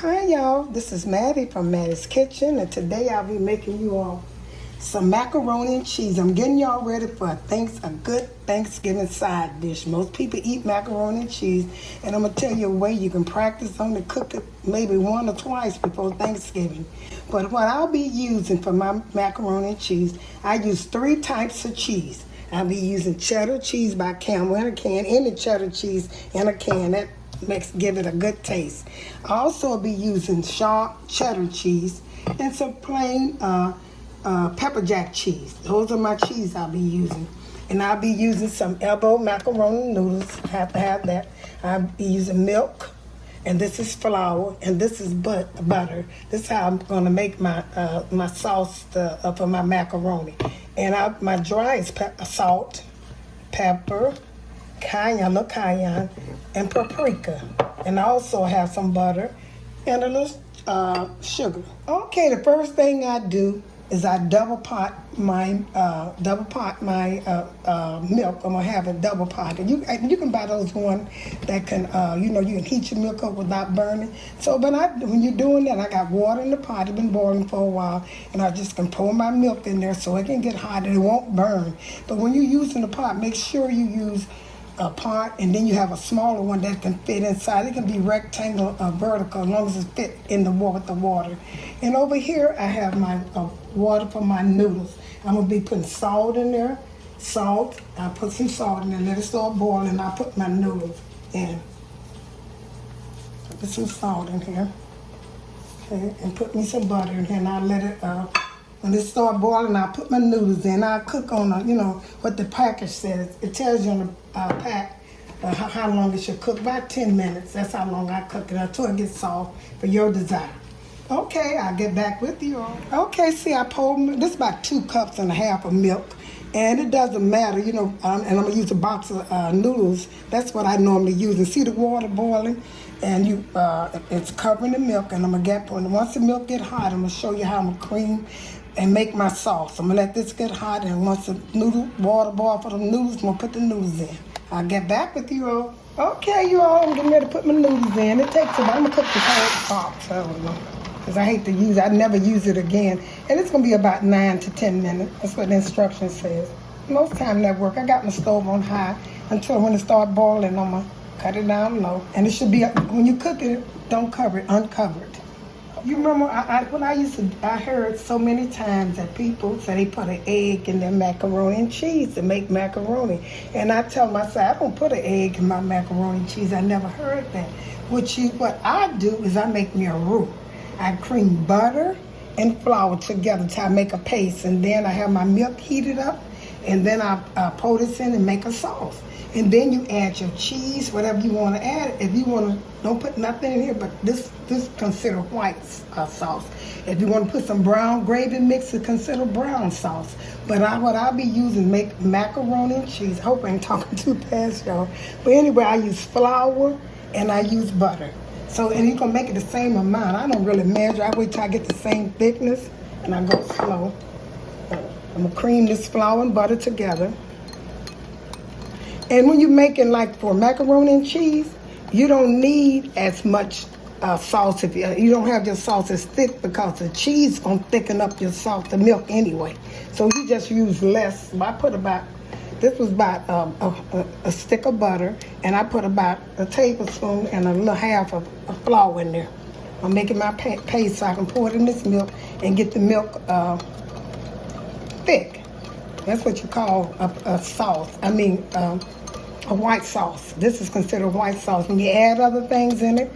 Hi y'all, this is Mattie from Mattie's Kitchen, and today I'll be making you all some macaroni and cheese. I'm getting y'all ready for a good Thanksgiving side dish. Most people eat macaroni and cheese, and I'm gonna tell you a way you can practice on to cook it maybe one or twice before Thanksgiving. But what I'll be using for my macaroni and cheese, I use three types of cheese. I'll be using cheddar cheese by Campbell in a can, any cheddar cheese in a can. That give it a good taste. I also will be using sharp cheddar cheese and some plain pepper jack cheese. Those are my cheese I'll be using. And I'll be using some elbow macaroni noodles. Have to have that. I'll be using milk, and this is flour, and this is butter. This is how I'm gonna make my sauce for my macaroni. And my dry is salt, pepper, cayenne, and paprika. And I also have some butter and a little sugar. Okay, the first thing I do is I double pot my milk. I'm gonna have a double pot, and you can buy those one that can you can heat your milk up without burning. So, but when you're doing that, I got water in the pot. It's been boiling for a while, and I just can pour my milk in there so it can get hot and it won't burn. But when you're using the pot, make sure you use a pot, and then you have a smaller one that can fit inside. It can be rectangle or vertical as long as it fit in the with the water. And over here I have my water for my noodles. I'm gonna be putting salt in there. Salt. I put some salt in there. Let it start boiling. I put my noodles in. Put some salt in here. Okay, and put me some butter in here, and I let it. When it start boiling, I put my noodles in. I cook on what the package says. It tells you on the pack how long it should cook. About 10 minutes. That's how long I cook it until it gets soft for your desire. Okay, I'll get back with you all. Okay, see, I poured this about 2.5 cups of milk. And it doesn't matter, and I'm going to use a box of noodles. That's what I normally use. And see the water boiling? And it's covering the milk. And I'm going to once the milk get hot, I'm going to show you how I'm going to cream and make my sauce. I'm going to let this get hot. And once the water boil for the noodles, I'm going to put the noodles in. I'll get back with you all. Okay, you all, I'm getting ready to put my noodles in. It takes about, I'm going to cook the whole box. I don't know. Because I hate to use it. I never use it again. And it's going to be about 9 to 10 minutes. That's what the instruction says. Most time that work. I got my stove on high until when it start boiling, I'm going to cut it down low. And it should be, when you cook it, don't cover it, uncover it. You remember I heard so many times that people say they put an egg in their macaroni and cheese to make macaroni. And I tell myself, I don't put an egg in my macaroni and cheese. I never heard that. What I do is I make me a roux. I cream butter and flour together till I make a paste, and then I have my milk heated up, and then I pour this in and make a sauce. And then you add your cheese, whatever you want to add. If you want to, don't put nothing in here, but this consider white sauce. If you want to put some brown gravy mix, it consider brown sauce. But what I'll be using make macaroni and cheese. I hope I ain't talking too fast, y'all. But anyway, I use flour and I use butter. So, and you're going to make it the same amount. I don't really measure. I wait till I get the same thickness, and I go slow. I'm going to cream this flour and butter together. And when you're making, like for macaroni and cheese, you don't need as much sauce. If you don't have your sauce as thick, because the cheese is going to thicken up your sauce, the milk anyway. So you just use less. I put this was about a stick of butter, and I put about a tablespoon and a little half of flour in there. I'm making my paste so I can pour it in this milk and get the milk thick. That's what you call a sauce. I mean, a white sauce. This is considered white sauce. When you add other things in it,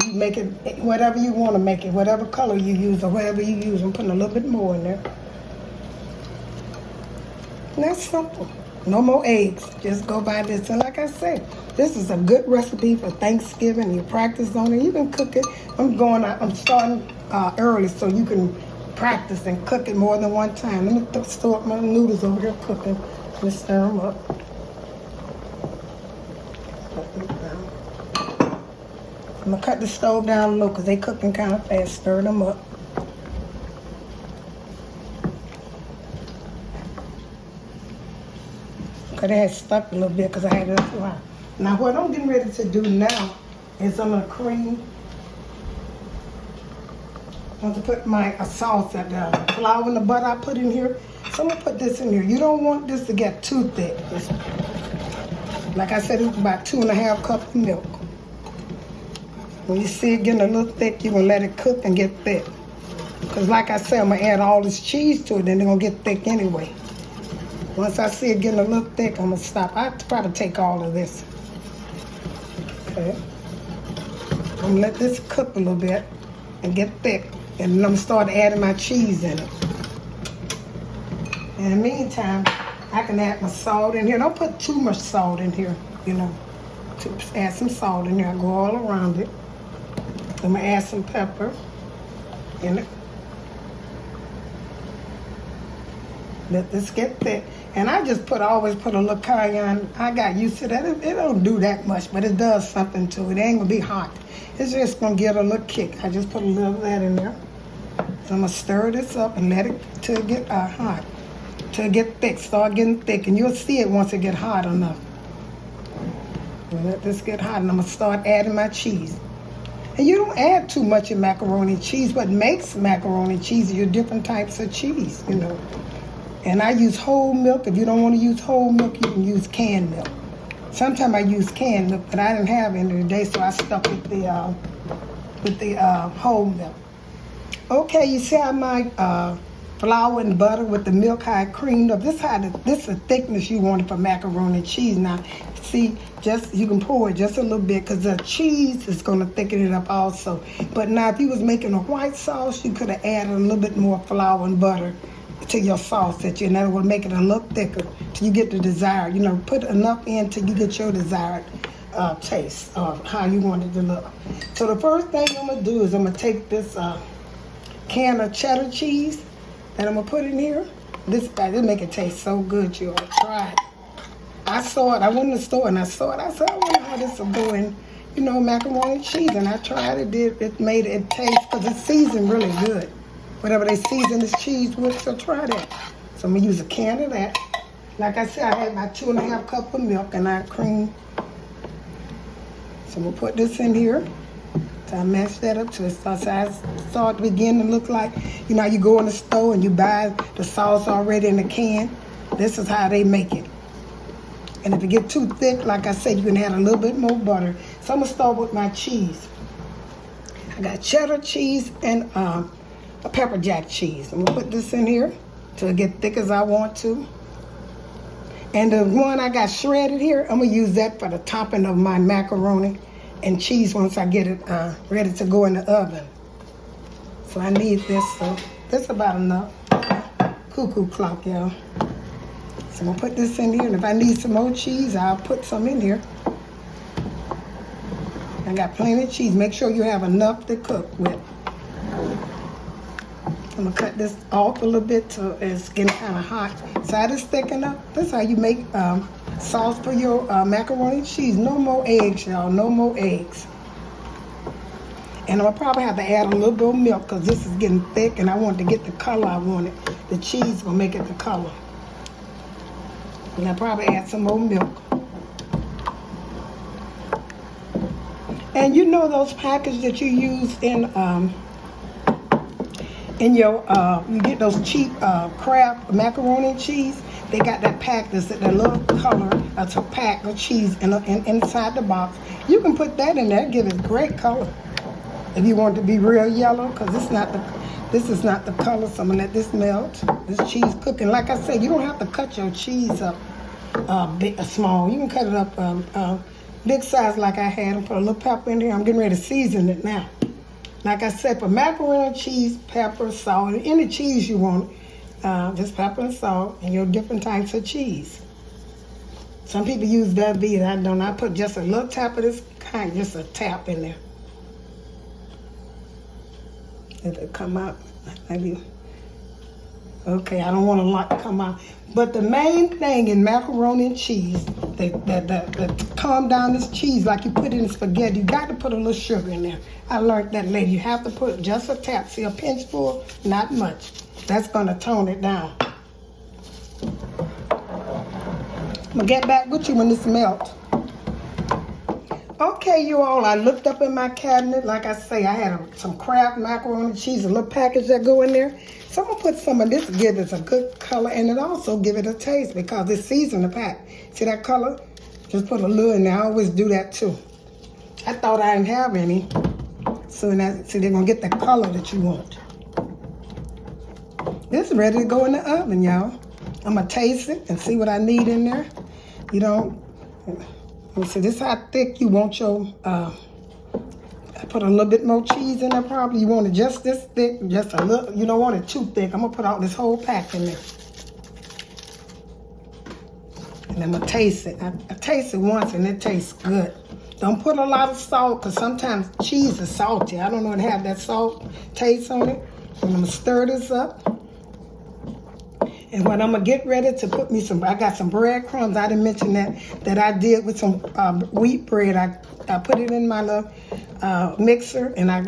you make it whatever you want to make it, whatever color you use or whatever you use. I'm putting a little bit more in there. And that's simple. No more eggs. Just go by this. And like I said, this is a good recipe for Thanksgiving. You practice on it. You can cook it. I'm starting early so you can practice and cook it more than one time. Let me store up my noodles over here cooking. Let's stir them up. I'm going to cut the stove down low because they cooking kind of fast. Stir them up. Because they had stuck a little bit because I had it up too high. Now what I'm getting ready to do now is I'm going to cream I want to put my sauce at the flour and the butter I put in here. So I'm going to put this in here. You don't want this to get too thick. Like I said, it's about 2.5 cups of milk. When you see it getting a little thick, you're going to let it cook and get thick. Because like I said, I'm going to add all this cheese to it, then they're going to get thick anyway. Once I see it getting a little thick, I'm going to stop. I probably take all of this. Okay. I'm going to let this cook a little bit and get thick. And then I'm going to start adding my cheese in it. In the meantime, I can add my salt in here. Don't put too much salt in here, you know. To add some salt in here. I go all around it. I'm going to add some pepper in it. Let this get thick. And I just always put a little cayenne. I got used to that. It don't do that much, but it does something to it. It ain't going to be hot. It's just going to give it a little kick. I just put a little of that in there. So I'm going to stir this up and let it till it get hot. Till it get thick. Start getting thick. And you'll see it once it get hot enough. I'm let this get hot and I'm going to start adding my cheese. And you don't add too much in macaroni cheese. What makes macaroni cheese is your different types of cheese, you know. And I use whole milk. If you don't want to use whole milk, you can use canned milk. Sometimes I use canned milk, but I didn't have any today, so I stuck with the whole milk. Okay, you see how my flour and butter with the milk, how it creamed up. This is the thickness you wanted for macaroni and cheese. Now, see, just you can pour it just a little bit because the cheese is going to thicken it up also. But now, if you was making a white sauce, you could have added a little bit more flour and butter to your sauce and that would make it a little thicker till you get the desired. You know, put enough in till you get your desired taste of how you want it to look. So the first thing I'm gonna do is I'm gonna take this can of cheddar cheese that I'm gonna put in here. This make it taste so good. You ought to try it. I saw it. I went in the store and I saw it. I said, I wonder how this will go in, you know, macaroni and cheese. And I tried it. It made it taste because it's seasoned really good. Whatever they season this cheese with, so try that. So I'm gonna use a can of that. Like I said, I had my 2.5 cups of milk and I cream. So I'm gonna put this in here. So I mash that up to it. So I start to begin to look like, you know, you go in the store and you buy the sauce already in the can. This is how they make it. And if it get too thick, like I said, you can add a little bit more butter. So I'm gonna start with my cheese. I got cheddar cheese and a pepper jack cheese. I'm gonna put this in here till it get thick as I want to. And the one I got shredded here, I'm gonna use that for the topping of my macaroni and cheese once I get it ready to go in the oven. So I need this, so this is about enough. Cuckoo clock, y'all. So I'm gonna put this in here, and if I need some more cheese, I'll put some in here. I got plenty of cheese. Make sure you have enough to cook with. I'm gonna cut this off a little bit so it's getting kind of hot. Side is thickening up. That's how you make sauce for your macaroni and cheese. No more eggs, y'all. No more eggs. And I'm gonna probably have to add a little bit of milk because this is getting thick and I want to get the color I wanted. The cheese will make it the color. And I'll probably add some more milk. And you know those packages that you use in your, you get those cheap Kraft macaroni and cheese. They got that pack that's a little color. That's a pack of cheese inside the box. You can put that in there, give it great color. If you want it to be real yellow, because this is not the color. So I'm gonna let this melt. This cheese cooking. Like I said, you don't have to cut your cheese up big or small. You can cut it up big size like I had, and put a little pepper in there. I'm getting ready to season it now. Like I said, for macaroni and cheese, pepper, salt, any cheese you want, just pepper and salt, and your different types of cheese. Some people use Velveeta. I don't. I put just a little tap of this kind, just a tap in there. It'll come out. Maybe. Okay, I don't want a lot to come out. But the main thing in macaroni and cheese, that calm down this cheese like you put in spaghetti, you got to put a little sugar in there. I learned that later. You have to put just a tap. See, a pinch full, not much. That's going to tone it down. I'm going to get back with you when this melts. Okay, you all, I looked up in my cabinet. Like I say, I had some Kraft macaroni and cheese, a little package that go in there. So I'm going to put some of this to give it a good color, and it also give it a taste because it's seasoned the pack. See that color? Just put a little in there. I always do that too. I thought I didn't have any. So they're going to get the color that you want. This is ready to go in the oven, y'all. I'm going to taste it and see what I need in there. You know, so this is how thick you want your, I put a little bit more cheese in there probably. You want it just this thick, just a little, you don't want it too thick. I'm going to put all this whole pack in there. And I'm going to taste it. I taste it once and it tastes good. Don't put a lot of salt because sometimes cheese is salty. I don't know, it have that salt taste on it. And I'm going to stir this up. And when I'm going to get ready to put me some, I got some breadcrumbs. I didn't mention that I did with some wheat bread. I put it in my little mixer and I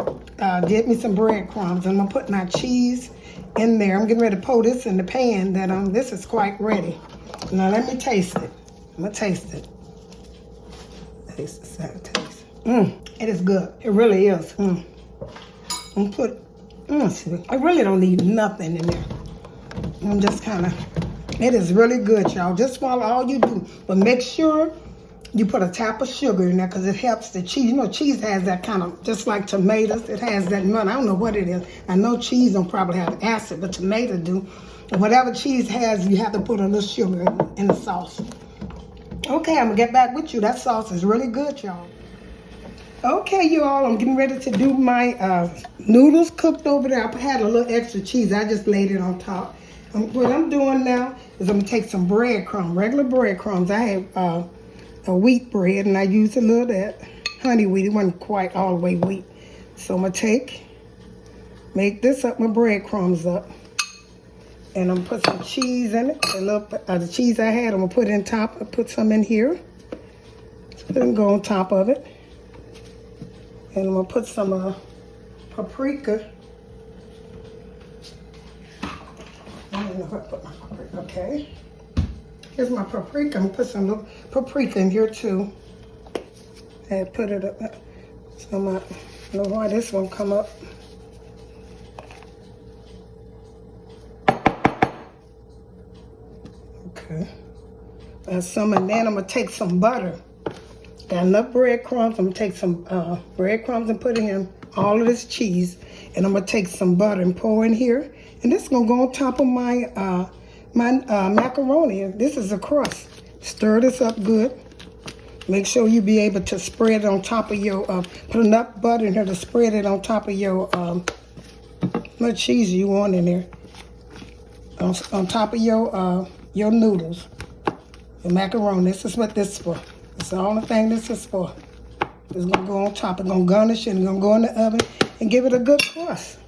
did me some breadcrumbs. And I'm going to put my cheese in there. I'm getting ready to pour this in the pan that this is quite ready. Now let me taste it. I'm going to taste it. Taste the sour taste. It is good. It really is. I'm going to put, I really don't need nothing in there. I'm just kind of, it is really good, y'all. Just swallow all you do. But make sure you put a tap of sugar in there because it helps the cheese. You know, cheese has that kind of, just like tomatoes, it has that nut. I don't know what it is. I know cheese don't probably have acid, but tomato do. And whatever cheese has, you have to put a little sugar in the sauce. Okay, I'm going to get back with you. That sauce is really good, y'all. Okay, you all, I'm getting ready to do my noodles cooked over there. I had a little extra cheese. I just laid it on top. What I'm doing now is I'm going to take some breadcrumbs, regular breadcrumbs. I have a wheat bread, and I used a little of that. Honey wheat, it wasn't quite all the way wheat. So I'm going to make this up, my breadcrumbs up. And I'm going to put some cheese in it. The cheese I had, I'm going to put in top. I'll put some in here. Let them go on top of it. And I'm going to put some paprika. I don't know where I put my paprika. Okay. Here's my paprika. I'm going to put some little paprika in here too. And put it up. So I don't know why this one come up. Okay. And then I'm going to take some butter. Got enough breadcrumbs. I'm going to take some breadcrumbs and put in all of this cheese. And I'm going to take some butter and pour in here. And this is going to go on top of my macaroni. This is a crust. Stir this up good. Make sure you be able to spread it on top of your, put enough butter in here to spread it on top of your, much cheese you want in there. On top of your noodles. The macaroni. This is what this is for. It's the only thing this is for. It's going to go on top. It's going to garnish it and going to go in the oven and give it a good crust.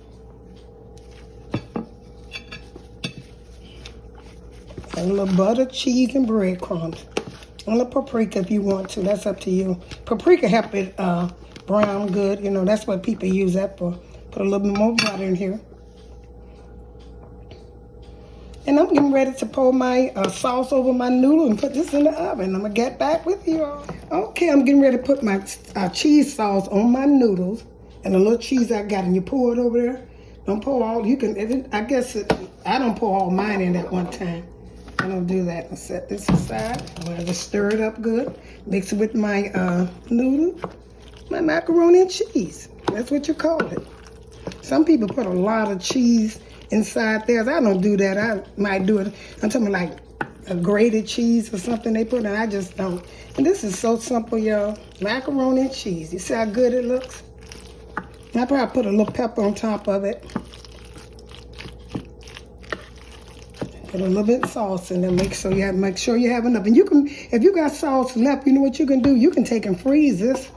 And a little butter, cheese, and breadcrumbs. And a little paprika if you want to. That's up to you. Paprika help it brown good. You know, that's what people use that for. Put a little bit more butter in here. And I'm getting ready to pour my sauce over my noodle and put this in the oven. I'm going to get back with you all. Okay, I'm getting ready to put my cheese sauce on my noodles and the little cheese I got. And you pour it over there. Don't pour all, you can, I guess, I don't pour all mine in at one time. I don't do that. I'll set this aside. I'm going to just stir it up good. Mix it with my noodle, my macaroni and cheese. That's what you call it. Some people put a lot of cheese inside theirs. I don't do that. I might do it. I'm talking like a grated cheese or something they put in. I just don't. And this is so simple, y'all. Macaroni and cheese. You see how good it looks? I probably put a little pepper on top of it. Put a little bit of sauce in there. Make sure you have enough. And you can, if you got sauce left, you know what you can do? You can take and freeze this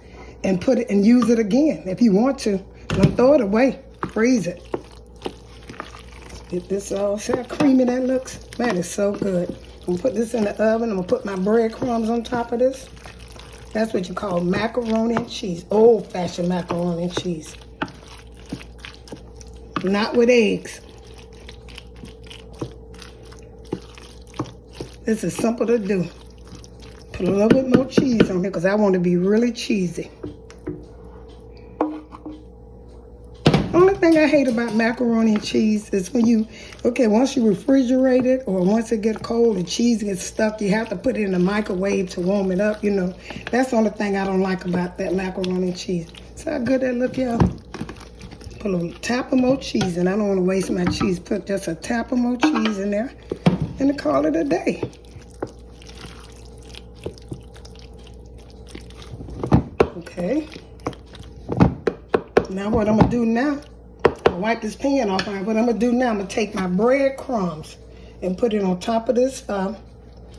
and put it and use it again if you want to. Don't throw it away. Freeze it. Get this all. See how creamy that looks? That is so good. I'm going to put this in the oven. I'm going to put my breadcrumbs on top of this. That's what you call macaroni and cheese. Old-fashioned macaroni and cheese. Not with eggs. This is simple to do. Put a little bit more cheese on here because I want to be really cheesy. Only thing I hate about macaroni and cheese is when you, once you refrigerate it or once it gets cold, the cheese gets stuck, you have to put it in the microwave to warm it up, That's the only thing I don't like about that macaroni and cheese. See how good that look, y'all? Put a little tap of more cheese, and I don't want to waste my cheese. Put just a tap of more cheese in there and call it a day. Okay. Now what I'm going to do now, I'll wipe this pan off. What I'm going to do now, I'm going to take my breadcrumbs and put it on top of this. But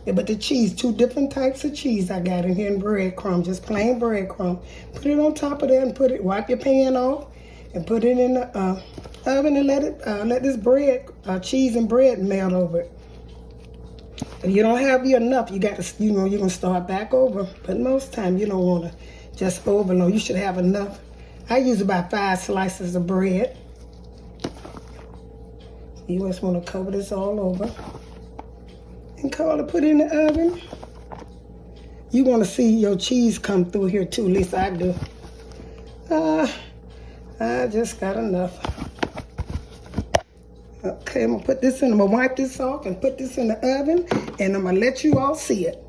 the cheese, 2 different types of cheese I got in here in breadcrumbs, just plain breadcrumb. Put it on top of that and wipe your pan off and put it in the oven and let this cheese and bread melt over it. If you don't have enough, you got to, you're going to start back over. But most time you don't want to just overload. You should have enough. I use about 5 slices of bread. You just want to cover this all over and put it in the oven. You want to see your cheese come through here too, at least I do. I just got enough. Okay, I'm gonna wipe this off and put this in the oven, and I'm gonna let you all see it.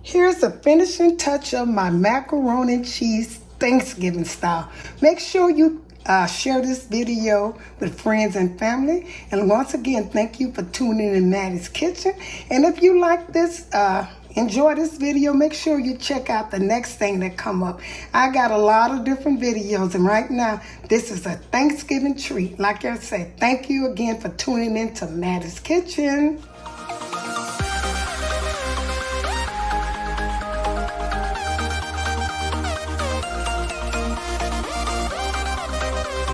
Here's the finishing touch of my macaroni and cheese Thanksgiving style. Make sure you share this video with friends and family. And once again, thank you for tuning in Mattie's Kitchen. And if you like this, enjoy this video, make sure you check out the next thing that come up. I got a lot of different videos, and right now, this is a Thanksgiving treat. Like I said, thank you again for tuning in to Mattie's Kitchen.